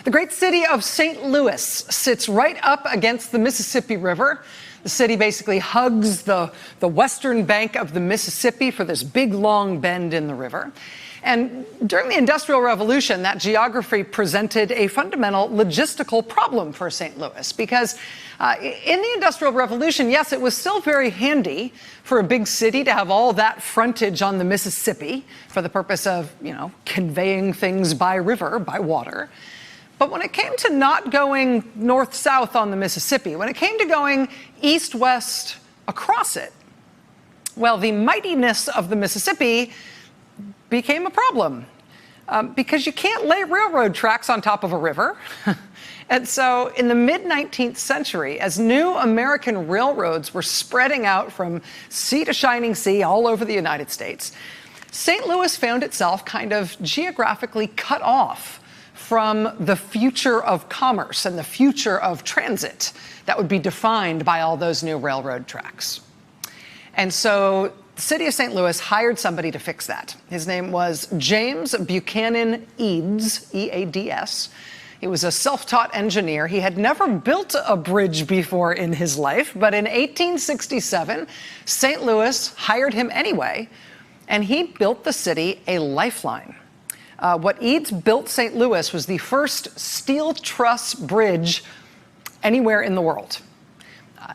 The great city of St. Louis sits right up against the Mississippi River. The city basically hugs the western bank of the Mississippi for this big, long bend in the river. And during the Industrial Revolution, that geography presented a fundamental logistical problem for St. Louis because in the Industrial Revolution, yes, it was still very handy for a big city to have all that frontage on the Mississippi for the purpose of, conveying things by river, by water. But when it came to not going north-south on the Mississippi, when it came to going east-west across it, well, the mightiness of the Mississippi became a problem because you can't lay railroad tracks on top of a river. And so in the mid-19th century, as new American railroads were spreading out from sea to shining sea all over the United States, St. Louis found itself kind of geographically cut off from the future of commerce and the future of transit that would be defined by all those new railroad tracks. And so the city of St. Louis hired somebody to fix that. His name was James Buchanan Eads, E-A-D-S. He was a self-taught engineer. He had never built a bridge before in his life, but in 1867, St. Louis hired him anyway, and he built the city a lifeline. What Eads built St. Louis was the first steel truss bridge anywhere in the world.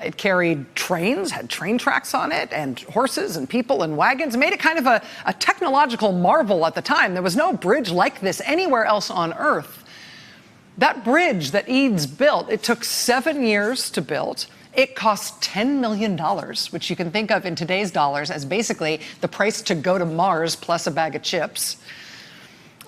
It carried trains, had train tracks on it, and horses and people and wagons, made it kind of a technological marvel at the time. There was no bridge like this anywhere else on Earth. That bridge that Eads built, it took 7 years to build. It cost $10 million, which you can think of in today's dollars as basically the price to go to Mars plus a bag of chips.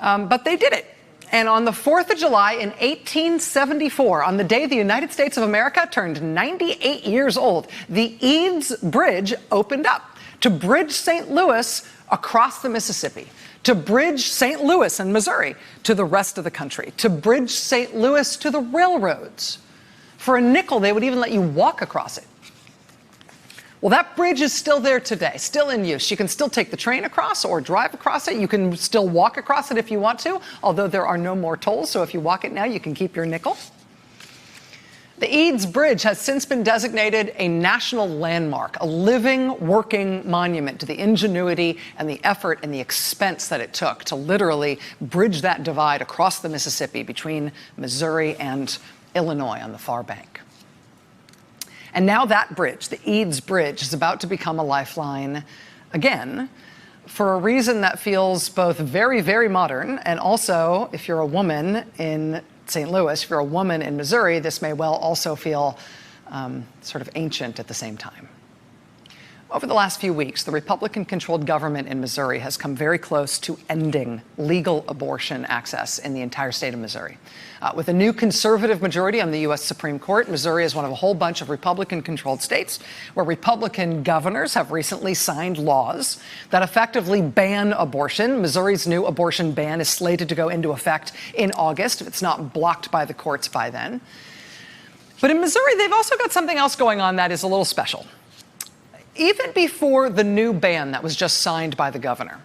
But they did it. And on the 4th of July in 1874, on the day the United States of America turned 98 years old, the Eads Bridge opened up to bridge St. Louis across the Mississippi, to bridge St. Louis and Missouri to the rest of the country, to bridge St. Louis to the railroads. For a nickel, they would even let you walk across it. Well, that bridge is still there today, still in use. You can still take the train across or drive across it. You can still walk across it if you want to, although there are no more tolls, so if you walk it now, you can keep your nickel. The Eads Bridge has since been designated a national landmark, a living, working monument to the ingenuity and the effort and the expense that it took to literally bridge that divide across the Mississippi between Missouri and Illinois on the far bank. And now that bridge, the Eads Bridge, is about to become a lifeline again for a reason that feels both very, very modern and also, if you're a woman in St. Louis, if you're a woman in Missouri, this may well also feel sort of ancient at the same time. Over the last few weeks, the Republican-controlled government in Missouri has come very close to ending legal abortion access in the entire state of Missouri. With a new conservative majority on the U.S. Supreme Court, Missouri is one of a whole bunch of Republican-controlled states where Republican governors have recently signed laws that effectively ban abortion. Missouri's new abortion ban is slated to go into effect in August if it's not blocked by the courts by then. But in Missouri, they've also got something else going on that is a little special. Even before the new ban that was just signed by the governor,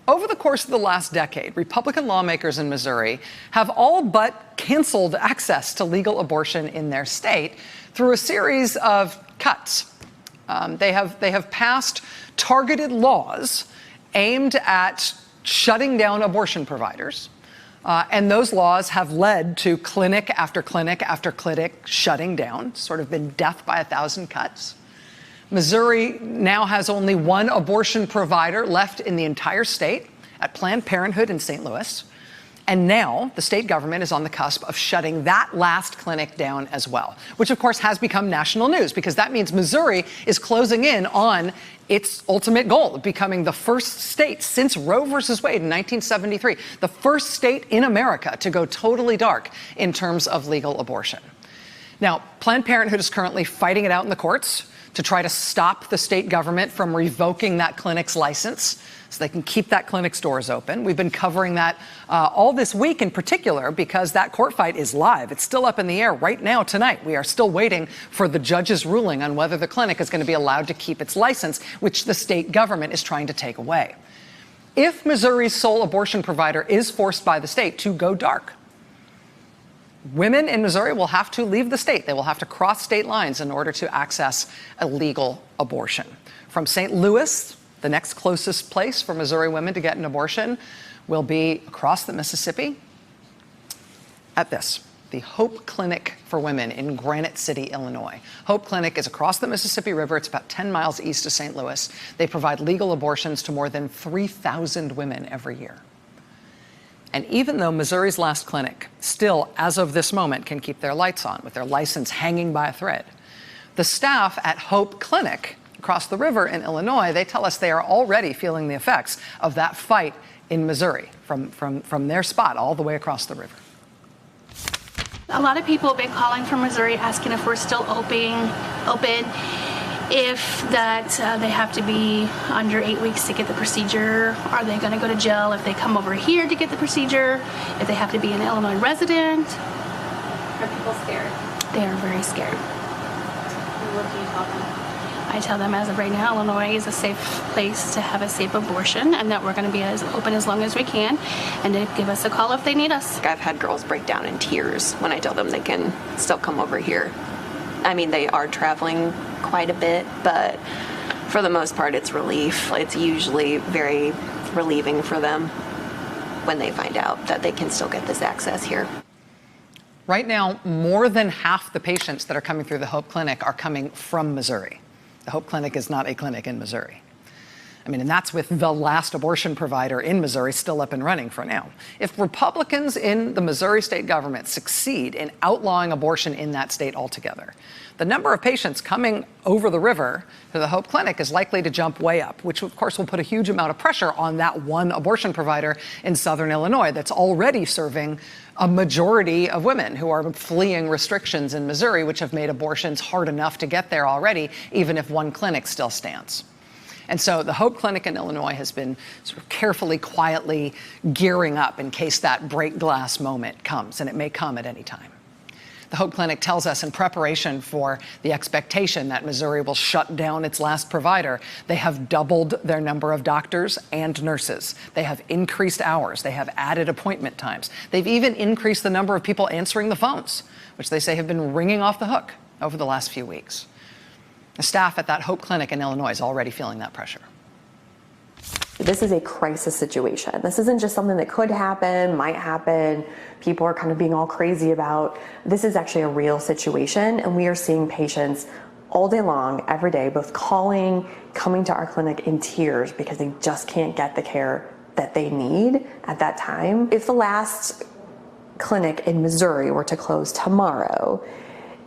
over the course of the last decade, Republican lawmakers in Missouri have all but canceled access to legal abortion in their state through a series of cuts. They have passed targeted laws aimed at shutting down abortion providers. And those laws have led to clinic after clinic after clinic shutting down, sort of been death by 1,000 cuts. Missouri now has only one abortion provider left in the entire state at Planned Parenthood in St. Louis. And now the state government is on the cusp of shutting that last clinic down as well, which of course has become national news because that means Missouri is closing in on its ultimate goal of becoming the first state since Roe versus Wade in 1973, the first state in America to go totally dark in terms of legal abortion. Now, Planned Parenthood is currently fighting it out in the courts to try to stop the state government from revoking that clinic's license so they can keep that clinic's doors open. We've been covering that all this week in particular because that court fight is live. It's still up in the air right now tonight. We are still waiting for the judge's ruling on whether the clinic is going to be allowed to keep its license, which the state government is trying to take away. If Missouri's sole abortion provider is forced by the state to go dark, women in Missouri will have to leave the state. They will have to cross state lines in order to access a legal abortion. From St. Louis, the next closest place for Missouri women to get an abortion will be across the Mississippi at the Hope Clinic for Women in Granite City, Illinois. Hope Clinic is across the Mississippi River. It's about 10 miles east of St. Louis. They provide legal abortions to more than 3,000 women every year. And even though Missouri's last clinic still, as of this moment, can keep their lights on with their license hanging by a thread, the staff at Hope Clinic across the river in Illinois, they tell us they are already feeling the effects of that fight in Missouri from their spot all the way across the river. A lot of people have been calling from Missouri asking if we're still open, if that they have to be under 8 weeks to get the procedure. Are they going to go to jail if they come over here to get the procedure? If they have to be an Illinois resident? Are people scared? They are very scared. And what do you tell them? I tell them as of right now, Illinois is a safe place to have a safe abortion and that we're going to be as open as long as we can and to give us a call if they need us. I've had girls break down in tears when I tell them they can still come over here. I mean, they are traveling quite a bit, but for the most part, it's relief. It's usually very relieving for them when they find out that they can still get this access here. Right now, more than half the patients that are coming through the Hope Clinic are coming from Missouri. The Hope Clinic is not a clinic in Missouri. I mean, and that's with the last abortion provider in Missouri still up and running for now. If Republicans in the Missouri state government succeed in outlawing abortion in that state altogether, the number of patients coming over the river to the Hope Clinic is likely to jump way up, which of course will put a huge amount of pressure on that one abortion provider in southern Illinois that's already serving a majority of women who are fleeing restrictions in Missouri, which have made abortions hard enough to get there already, even if one clinic still stands. And so the Hope Clinic in Illinois has been sort of carefully, quietly gearing up in case that break glass moment comes, and it may come at any time. The Hope Clinic tells us in preparation for the expectation that Missouri will shut down its last provider, they have doubled their number of doctors and nurses. They have increased hours. They have added appointment times. They've even increased the number of people answering the phones, which they say have been ringing off the hook over the last few weeks. The staff at that Hope Clinic in Illinois is already feeling that pressure. This is a crisis situation. This isn't just something that could happen, might happen, people are kind of being all crazy about. This is actually a real situation, and we are seeing patients all day long, every day, both calling, coming to our clinic in tears because they just can't get the care that they need at that time. If the last clinic in Missouri were to close tomorrow,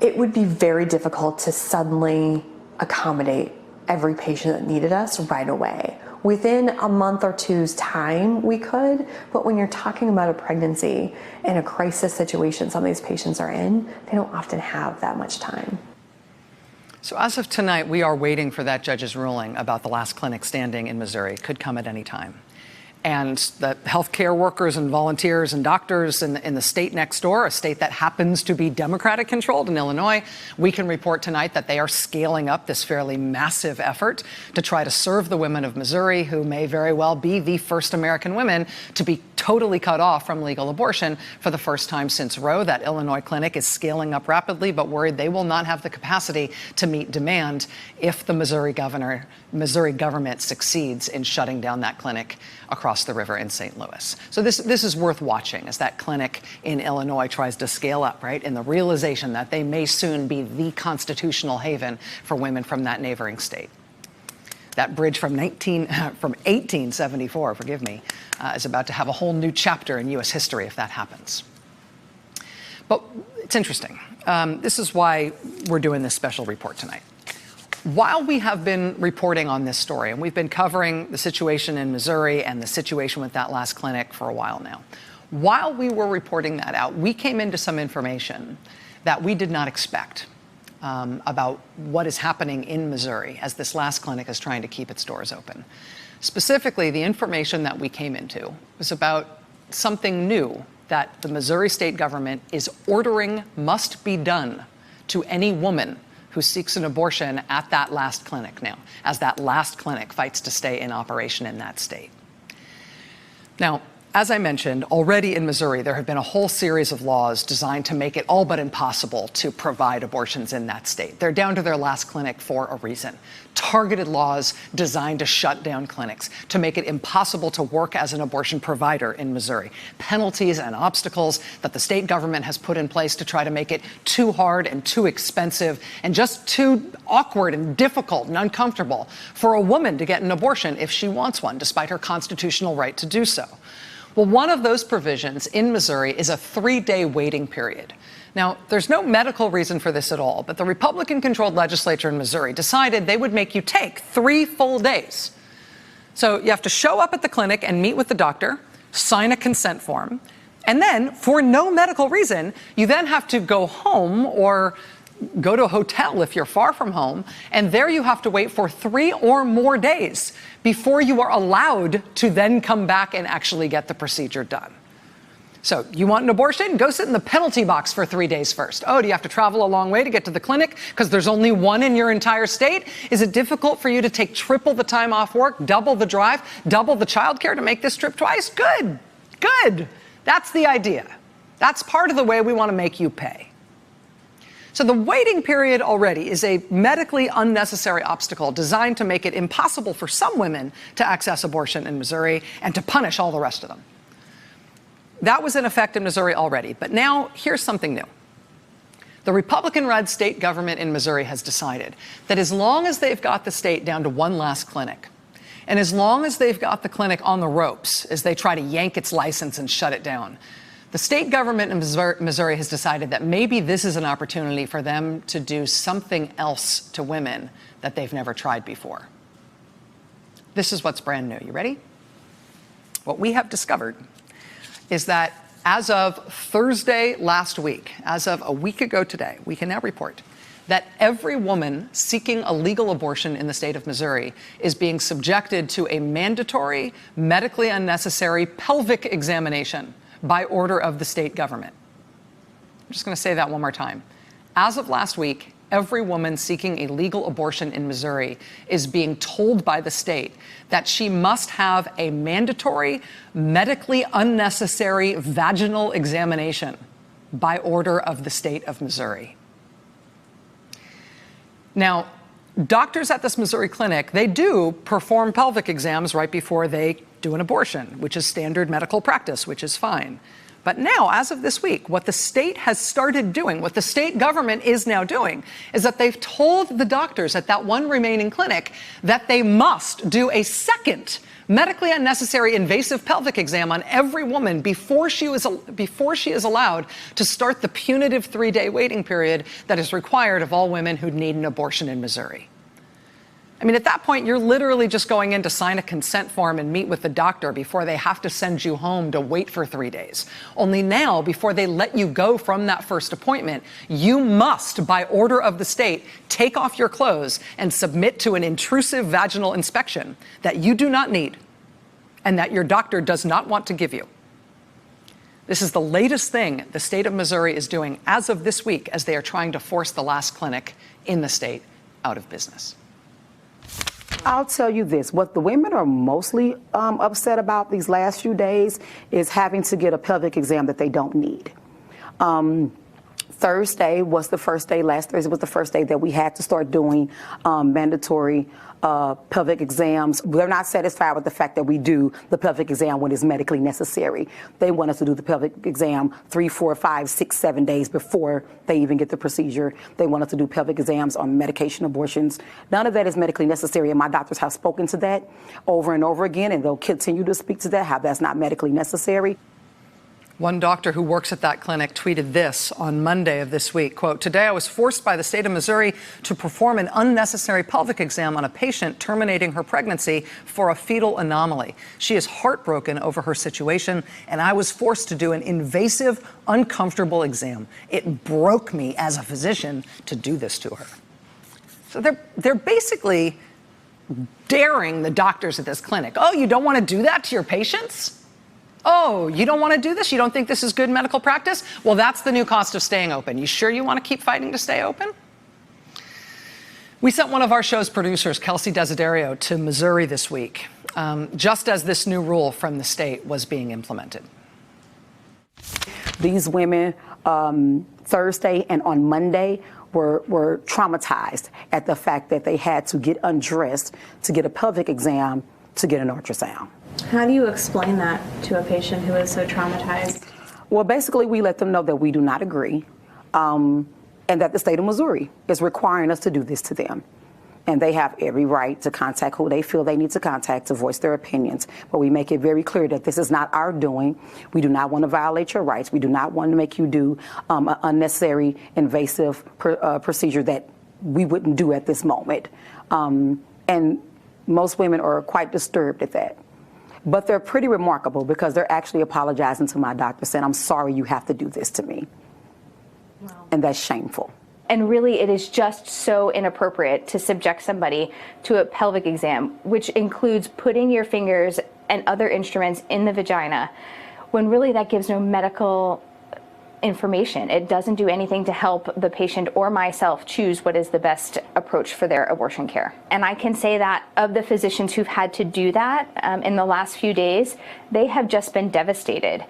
it would be very difficult to suddenly accommodate every patient that needed us right away. Within a month or two's time, we could, but when you're talking about a pregnancy and a crisis situation some of these patients are in, they don't often have that much time. So as of tonight, we are waiting for that judge's ruling about the last clinic standing in Missouri. It could come at any time. And the healthcare workers and volunteers and doctors in the state next door, a state that happens to be Democratic controlled in Illinois, we can report tonight that they are scaling up this fairly massive effort to try to serve the women of Missouri, who may very well be the first American women to be totally cut off from legal abortion for the first time since Roe. That Illinois clinic is scaling up rapidly, but worried they will not have the capacity to meet demand if the Missouri government succeeds in shutting down that clinic across the river in St. Louis. So this is worth watching as that clinic in Illinois tries to scale up, right? In the realization that they may soon be the constitutional haven for women from that neighboring state. That bridge from 1874, forgive me, is about to have a whole new chapter in U.S. history if that happens. But it's interesting. This is why we're doing this special report tonight. While we have been reporting on this story, and we've been covering the situation in Missouri and the situation with that last clinic for a while now, while we were reporting that out, we came into some information that we did not expect about what is happening in Missouri as this last clinic is trying to keep its doors open. Specifically, the information that we came into was about something new that the Missouri state government is ordering must be done to any woman who seeks an abortion at that last clinic now, as that last clinic fights to stay in operation in that state. Now, as I mentioned, already in Missouri, there have been a whole series of laws designed to make it all but impossible to provide abortions in that state. They're down to their last clinic for a reason. Targeted laws designed to shut down clinics, to make it impossible to work as an abortion provider in Missouri. Penalties and obstacles that the state government has put in place to try to make it too hard and too expensive and just too awkward and difficult and uncomfortable for a woman to get an abortion if she wants one, despite her constitutional right to do so. Well, one of those provisions in Missouri is a 3-day waiting period. Now, there's no medical reason for this at all, but the Republican-controlled legislature in Missouri decided they would make you take 3 full days. So you have to show up at the clinic and meet with the doctor, sign a consent form, and then, for no medical reason, you then have to go home or go to a hotel if you're far from home, and there you have to wait for 3 or more days before you are allowed to then come back and actually get the procedure done. So you want an abortion? Go sit in the penalty box for 3 days first. Oh, do you have to travel a long way to get to the clinic because there's only one in your entire state? Is it difficult for you to take triple the time off work, double the drive, double the childcare to make this trip twice? Good, good. That's the idea. That's part of the way we want to make you pay. So the waiting period already is a medically unnecessary obstacle designed to make it impossible for some women to access abortion in Missouri and to punish all the rest of them. That was in effect in Missouri already, but now here's something new. The Republican-led state government in Missouri has decided that as long as they've got the state down to one last clinic, and as long as they've got the clinic on the ropes as they try to yank its license and shut it down, the state government in Missouri has decided that maybe this is an opportunity for them to do something else to women that they've never tried before. This is what's brand new. You ready? What we have discovered is that as of Thursday last week, as of a week ago today, we can now report that every woman seeking a legal abortion in the state of Missouri is being subjected to a mandatory, medically unnecessary pelvic examination by order of the state government. I'm just going to say that one more time. As of last week, every woman seeking a legal abortion in Missouri is being told by the state that she must have a mandatory, medically unnecessary vaginal examination by order of the state of Missouri. Now, doctors at this Missouri clinic, they do perform pelvic exams right before they do an abortion, which is standard medical practice, which is fine. But now, as of this week, what the state has started doing, what the state government is now doing, is that they've told the doctors at that one remaining clinic that they must do a second medically unnecessary invasive pelvic exam on every woman before she is allowed to start the punitive 3-day waiting period that is required of all women who need an abortion in Missouri. I mean, at that point, you're literally just going in to sign a consent form and meet with the doctor before they have to send you home to wait for 3 days. Only now, before they let you go from that first appointment, you must, by order of the state, take off your clothes and submit to an intrusive vaginal inspection that you do not need and that your doctor does not want to give you. This is the latest thing the state of Missouri is doing as of this week as they are trying to force the last clinic in the state out of business. I'll tell you this, what the women are mostly upset about these last few days is having to get a pelvic exam that they don't need. Thursday was the first day, last Thursday was the first day that we had to start doing mandatory pelvic exams. They're not satisfied with the fact that we do the pelvic exam when it's medically necessary. They want us to do the pelvic exam 3, 4, 5, 6, 7 days before they even get the procedure. They want us to do pelvic exams on medication abortions. None of that is medically necessary, and my doctors have spoken to that over and over again, and they'll continue to speak to that, how that's not medically necessary. One doctor who works at that clinic tweeted this on Monday of this week, quote, "Today I was forced by the state of Missouri to perform an unnecessary pelvic exam on a patient terminating her pregnancy for a fetal anomaly. She is heartbroken over her situation, and I was forced to do an invasive, uncomfortable exam. It broke me as a physician to do this to her." So they're basically daring the doctors at this clinic. Oh, you don't want to do that to your patients? Oh, you don't want to do this? You don't think this is good medical practice? Well, that's the new cost of staying open. You sure you want to keep fighting to stay open? We sent one of our show's producers, Kelsey Desiderio, to Missouri this week. just as this new rule from the state was being implemented. These women, Thursday and on Monday, were traumatized at the fact that they had to get undressed to get a pelvic exam to get an ultrasound. How do you explain that to a patient who is so traumatized? Well, basically, we let them know that we do not agree, and that the state of Missouri is requiring us to do this to them. And they have every right to contact who they feel they need to contact to voice their opinions. But we make it very clear that this is not our doing. We do not want to violate your rights. We do not want to make you do an unnecessary, invasive procedure that we wouldn't do at this moment. And most women are quite disturbed at that. But they're pretty remarkable because they're actually apologizing to my doctor, saying, I'm sorry you have to do this to me. Wow. And that's shameful. And really, it is just so inappropriate to subject somebody to a pelvic exam, which includes putting your fingers and other instruments in the vagina, when really that gives no medical information. It doesn't do anything to help the patient or myself choose what is the best approach for their abortion care. And I can say that of the physicians who've had to do that in the last few days, they have just been devastated.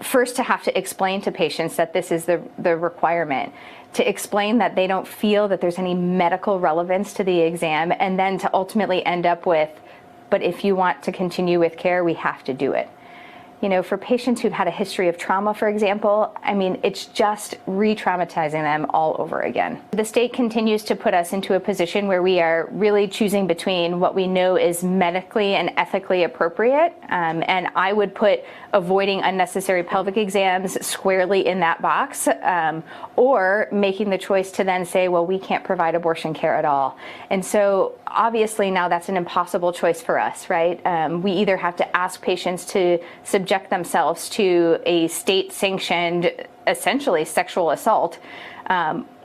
First, to have to explain to patients that this is the requirement, to explain that they don't feel that there's any medical relevance to the exam, and then to ultimately end up with, but if you want to continue with care, we have to do it. You know, for patients who've had a history of trauma, for example, I mean, it's just re-traumatizing them all over again. The state continues to put us into a position where we are really choosing between what we know is medically and ethically appropriate, and I would put avoiding unnecessary pelvic exams squarely in that box, or making the choice to then say, well, we can't provide abortion care at all. And so obviously now that's an impossible choice for us, right? We either have to ask patients to subject themselves to a state-sanctioned, essentially sexual assault,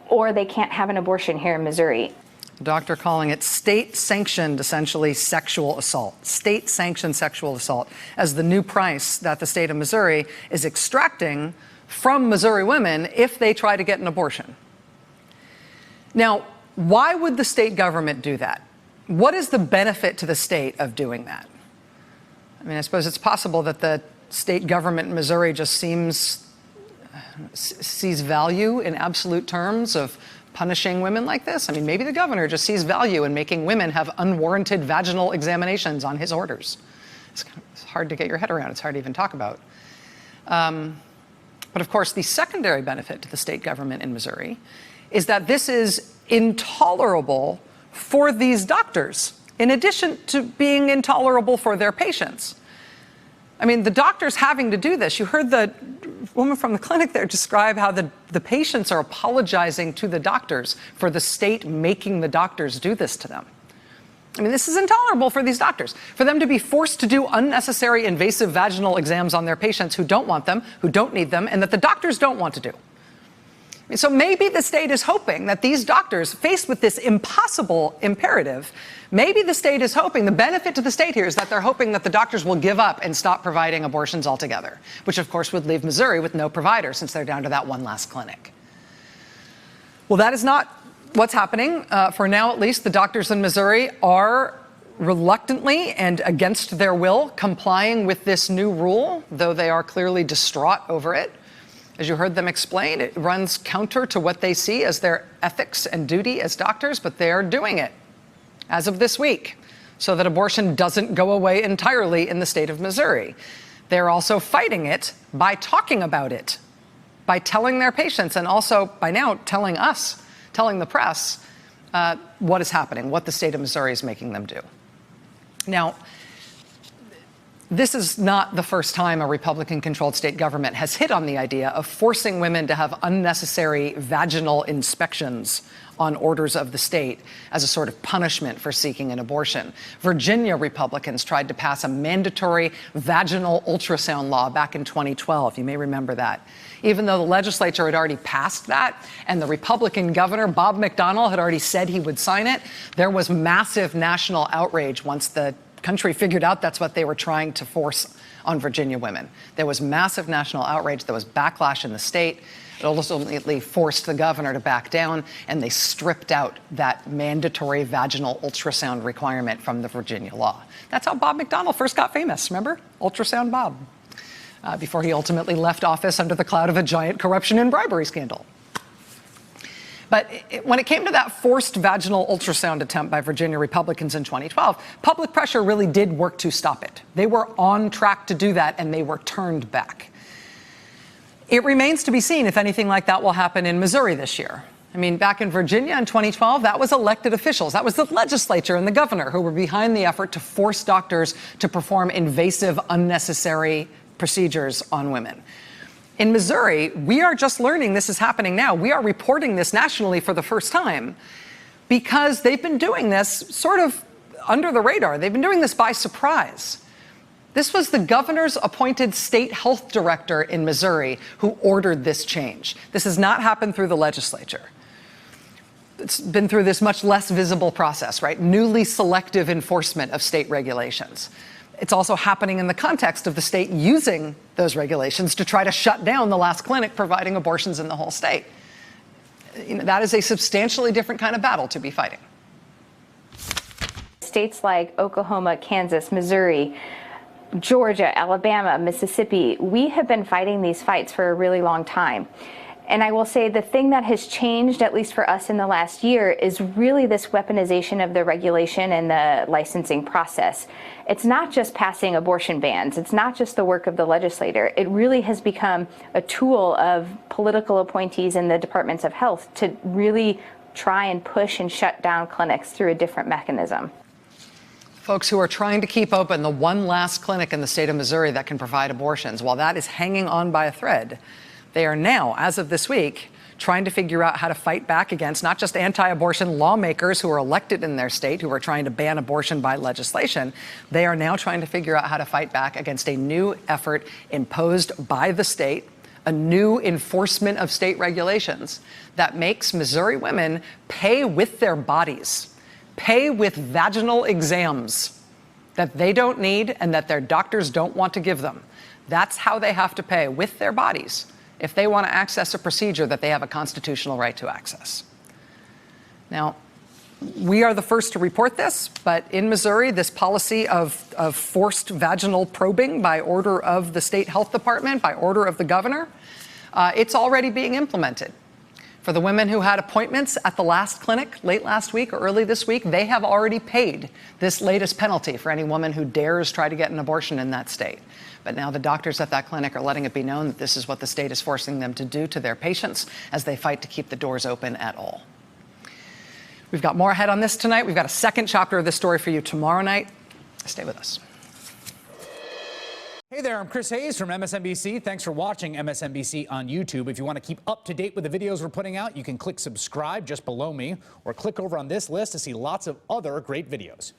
or they can't have an abortion here in Missouri. The doctor calling it state-sanctioned, essentially, sexual assault. State-sanctioned sexual assault as the new price that the state of Missouri is extracting from Missouri women if they try to get an abortion. Now, why would the state government do that? What is the benefit to the state of doing that? I mean, I suppose it's possible that the state government in Missouri just sees value in absolute terms of punishing women like this. I mean, maybe the governor just sees value in making women have unwarranted vaginal examinations on his orders. It's hard to get your head around. It's hard to even talk about. But of course, the secondary benefit to the state government in Missouri is that this is intolerable for these doctors, in addition to being intolerable for their patients. I mean, the doctors having to do this, you heard the woman from the clinic there describe how the patients are apologizing to the doctors for the state making the doctors do this to them. I mean, this is intolerable for these doctors, for them to be forced to do unnecessary invasive vaginal exams on their patients who don't want them, who don't need them, and that the doctors don't want to do. So maybe the state is hoping that these doctors, faced with this impossible imperative, maybe the state is hoping, the benefit to the state here is that they're hoping that the doctors will give up and stop providing abortions altogether, which of course would leave Missouri with no provider since they're down to that one last clinic. Well, that is not what's happening. For now, at least, the doctors in Missouri are reluctantly and against their will complying with this new rule, though they are clearly distraught over it. As you heard them explain, it runs counter to what they see as their ethics and duty as doctors, but they are doing it as of this week so that abortion doesn't go away entirely in the state of Missouri. They're also fighting it by talking about it, by telling their patients, and also by now telling us, telling the press, what is happening, what the state of Missouri is making them do. Now, this is not the first time a Republican-controlled state government has hit on the idea of forcing women to have unnecessary vaginal inspections on orders of the state as a sort of punishment for seeking an abortion. Virginia Republicans tried to pass a mandatory vaginal ultrasound law back in 2012. You may remember that. Even though the legislature had already passed that and the Republican governor, Bob McDonnell, had already said he would sign it, there was massive national outrage once the country figured out that's what they were trying to force on Virginia women. There was massive national outrage. There was backlash in the state. It ultimately forced the governor to back down, and they stripped out that mandatory vaginal ultrasound requirement from the Virginia law. That's how Bob McDonnell first got famous, remember? Ultrasound Bob. Before he ultimately left office under the cloud of a giant corruption and bribery scandal. But when it came to that forced vaginal ultrasound attempt by Virginia Republicans in 2012, public pressure really did work to stop it. They were on track to do that, and they were turned back. It remains to be seen if anything like that will happen in Missouri this year. I mean, back in Virginia in 2012, that was elected officials. That was the legislature and the governor who were behind the effort to force doctors to perform invasive, unnecessary procedures on women. In Missouri, we are just learning this is happening now. We are reporting this nationally for the first time because they've been doing this sort of under the radar. They've been doing this by surprise. This was the governor's appointed state health director in Missouri who ordered this change. This has not happened through the legislature. It's been through this much less visible process, right? Newly selective enforcement of state regulations. It's also happening in the context of the state using those regulations to try to shut down the last clinic providing abortions in the whole state. That is a substantially different kind of battle to be fighting. States like Oklahoma, Kansas, Missouri, Georgia, Alabama, Mississippi, we have been fighting these fights for a really long time. And I will say the thing that has changed, at least for us in the last year, is really this weaponization of the regulation and the licensing process. It's not just passing abortion bans. It's not just the work of the legislator. It really has become a tool of political appointees in the departments of health to really try and push and shut down clinics through a different mechanism. Folks who are trying to keep open the one last clinic in the state of Missouri that can provide abortions, while that is hanging on by a thread, they are now, as of this week, trying to figure out how to fight back against not just anti-abortion lawmakers who are elected in their state who are trying to ban abortion by legislation. They are now trying to figure out how to fight back against a new effort imposed by the state, a new enforcement of state regulations that makes Missouri women pay with their bodies, pay with vaginal exams that they don't need and that their doctors don't want to give them. That's how they have to pay, with their bodies, if they want to access a procedure that they have a constitutional right to access. Now, we are the first to report this, but in Missouri, this policy of forced vaginal probing by order of the state health department, by order of the governor, it's already being implemented. For the women who had appointments at the last clinic late last week or early this week, they have already paid this latest penalty for any woman who dares try to get an abortion in that state. But now the doctors at that clinic are letting it be known that this is what the state is forcing them to do to their patients as they fight to keep the doors open at all. We've got more ahead on this tonight. We've got a second chapter of this story for you tomorrow night. Stay with us. Hey there, I'm Chris Hayes from MSNBC. Thanks for watching MSNBC on YouTube. If you want to keep up to date with the videos we're putting out, you can click subscribe just below me or click over on this list to see lots of other great videos.